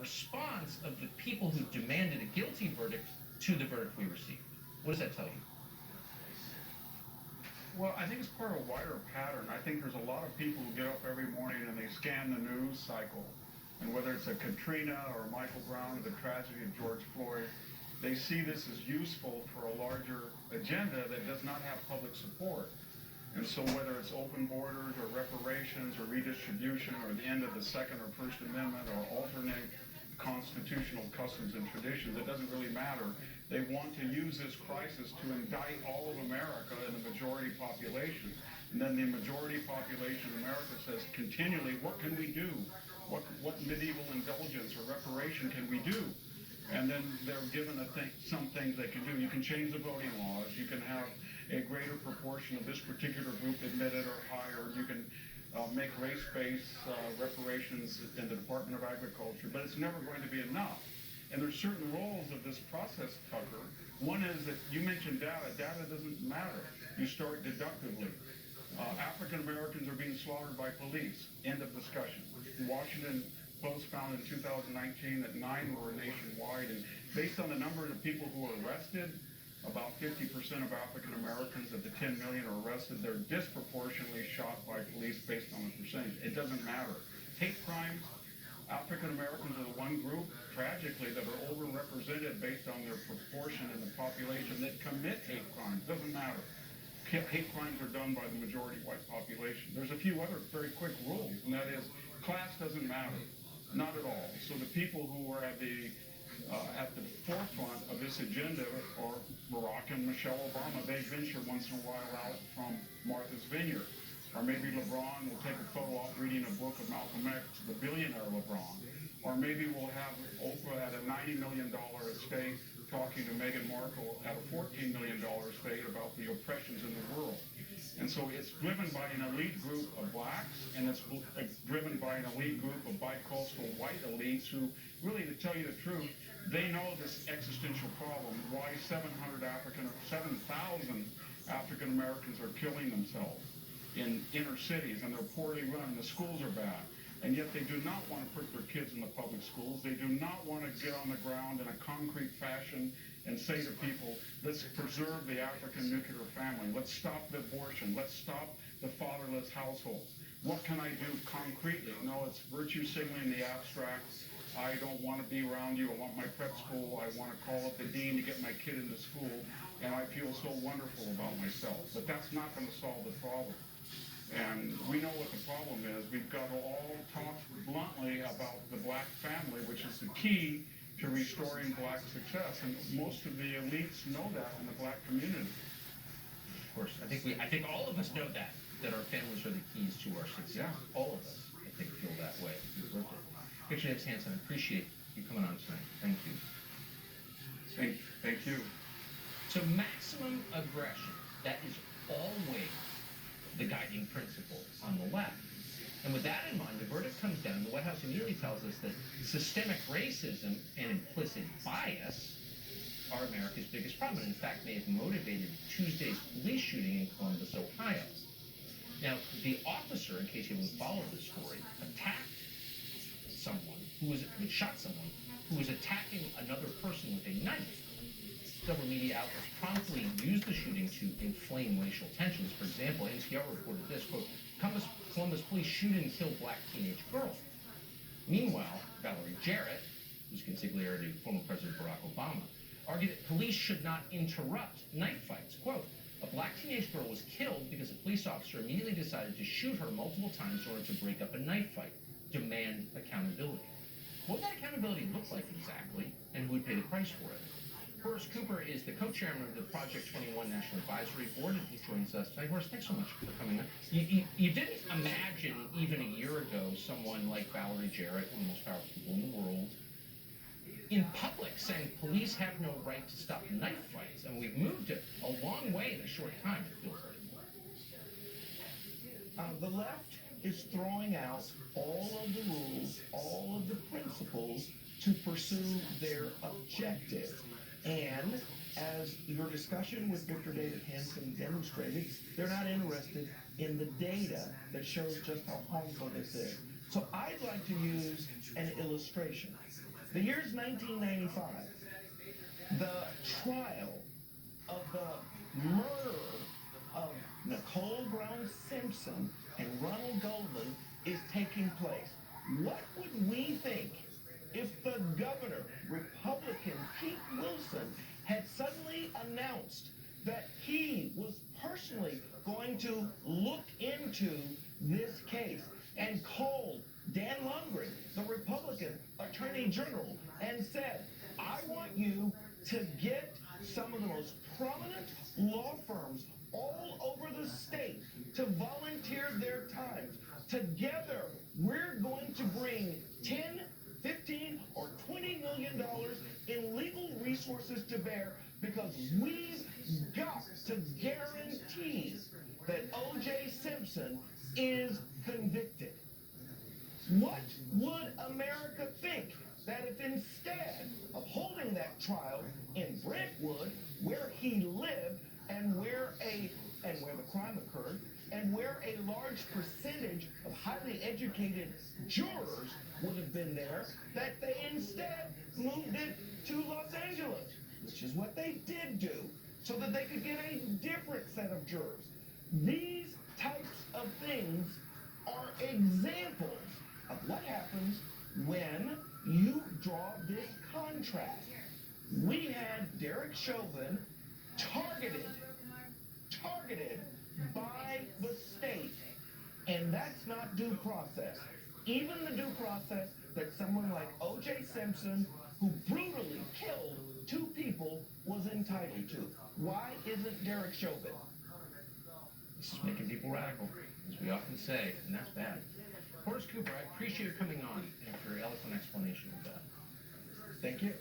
response of the people who demanded a guilty verdict to the verdict we received. What does that tell you? Well, I think it's part of a wider pattern. I think there's a lot of people who get up every morning and they scan the news cycle. And whether it's a Katrina or Michael Brown or the tragedy of George Floyd, they see this as useful for a larger agenda that does not have public support. And so whether it's open borders or reparations or redistribution or the end of the Second or First Amendment or alternate constitutional customs and traditions, it doesn't really matter. They want to use this crisis to indict all of America and the majority population. And then the majority population of America says continually, what can we do? What medieval indulgence or reparation can we do? And then they're given some things they can do. You can change the voting laws. You can have a greater proportion of this particular group admitted or hired. You can make race-based reparations in the Department of Agriculture, but it's never going to be enough. And there's certain roles of this process, Tucker. One is that you mentioned data. Data doesn't matter. You start deductively. African Americans are being slaughtered by police. End of discussion. The Washington Post found in 2019 that 9 were nationwide, and based on the number of people who are arrested, about 50% of African Americans of the 10 million are arrested. They're disproportionately shot by police based on the percentage. It doesn't matter. Hate crimes, African Americans are the one group, tragically, that are overrepresented based on their proportion in the population that commit hate crimes. Doesn't matter. Hate crimes are done by the majority white population. There's a few other very quick rules, and that is class doesn't matter. Not at all. So the people who are at the forefront of this agenda are Barack and Michelle Obama. They venture once in a while out from Martha's Vineyard. Or maybe LeBron will take a photo off reading a book of Malcolm X, the billionaire LeBron. Or maybe we'll have Oprah at a $90 million estate talking to Meghan Markle at a $14 million estate about the oppressions in the world. And so it's driven by an elite group of blacks, and it's driven by an elite group of bicoastal white elites who, really, to tell you the truth, they know this existential problem, why 7,000 African Americans are killing themselves in inner cities, and they're poorly run, the schools are bad. And yet they do not want to put their kids in the public schools. They do not want to get on the ground in a concrete fashion and say to people, let's preserve the African nuclear family. Let's stop the abortion. Let's stop the fatherless households. What can I do concretely? No, it's virtue signaling in the abstract. I don't want to be around you. I want my prep school. I want to call up the dean to get my kid into school. And I feel so wonderful about myself. But that's not going to solve the problem. And we know what the problem is. We've got to all talk bluntly about the black family, which is the key to restoring black success. And most of the elites know that in the black community. Of course, I think all of us know that our families are the keys to our success. Yeah. All of us, I think, feel that way. Richard X. Hansen, I appreciate you coming on tonight. Thank you. Thank you. So maximum aggression, that is always the guiding principle on the left. And with that in mind, the verdict comes down. The White House immediately tells us that systemic racism and implicit bias are America's biggest problem, and in fact may have motivated Tuesday's police shooting in Columbus, Ohio. Now, the officer, in case you haven't followed this story, shot someone who was attacking another person with a knife. Several media outlets promptly used the shooting to inflame racial tensions. For example, NPR reported this, quote, Columbus police shoot and kill black teenage girl. Meanwhile, Valerie Jarrett, who's consigliere to former President Barack Obama, argued that police should not interrupt knife fights. Quote, a black teenage girl was killed because a police officer immediately decided to shoot her multiple times in order to break up a knife fight. Demand accountability. What would that accountability look like exactly, and who would pay the price for it? Horace Cooper is the co-chairman of the Project 21 National Advisory Board, and he joins us today. Horace, thanks so much for coming in. You didn't imagine even a year ago someone like Valerie Jarrett, one of the most powerful people in the world, in public saying police have no right to stop knife fights, and we've moved it a long way in a short time, it feels like. The left is throwing out all of the rules, all of the principles to pursue their objective. And as your discussion with Victor David Hansen demonstrated, they're not interested in the data that shows just how harmful this is. So I'd like to use an illustration. The year's 1995. The trial of the murder of Nicole Brown Simpson and Ronald Goldman is taking place. What would we think if the governor, Republican Pete Wilson, had suddenly announced that he was personally going to look into this case and called Dan Lundgren, the Republican Attorney General, and said, I want you to get some of the most prominent law firms all over the state to volunteer their time. Together, we're going to bring 10, 15, or $20 million in legal resources to bear because we've got to guarantee that O.J. Simpson is convicted. What would America think that if instead of holding that trial in Brentwood, where he lived and where the crime occurred, and where a large percentage of highly educated jurors would have been there, that they instead moved it to Los Angeles, which is what they did do, so that they could get a different set of jurors. These types of things are examples of what happens when you draw this contrast. We had Derek Chauvin targeted by the state, and that's not due process. Even the due process that someone like O.J. Simpson, who brutally killed 2 people, was entitled to. Why isn't Derek Chauvin? This is making people radical, as we often say, and that's bad. Horace Cooper, I appreciate your coming on and for your eloquent explanation of that. Thank you.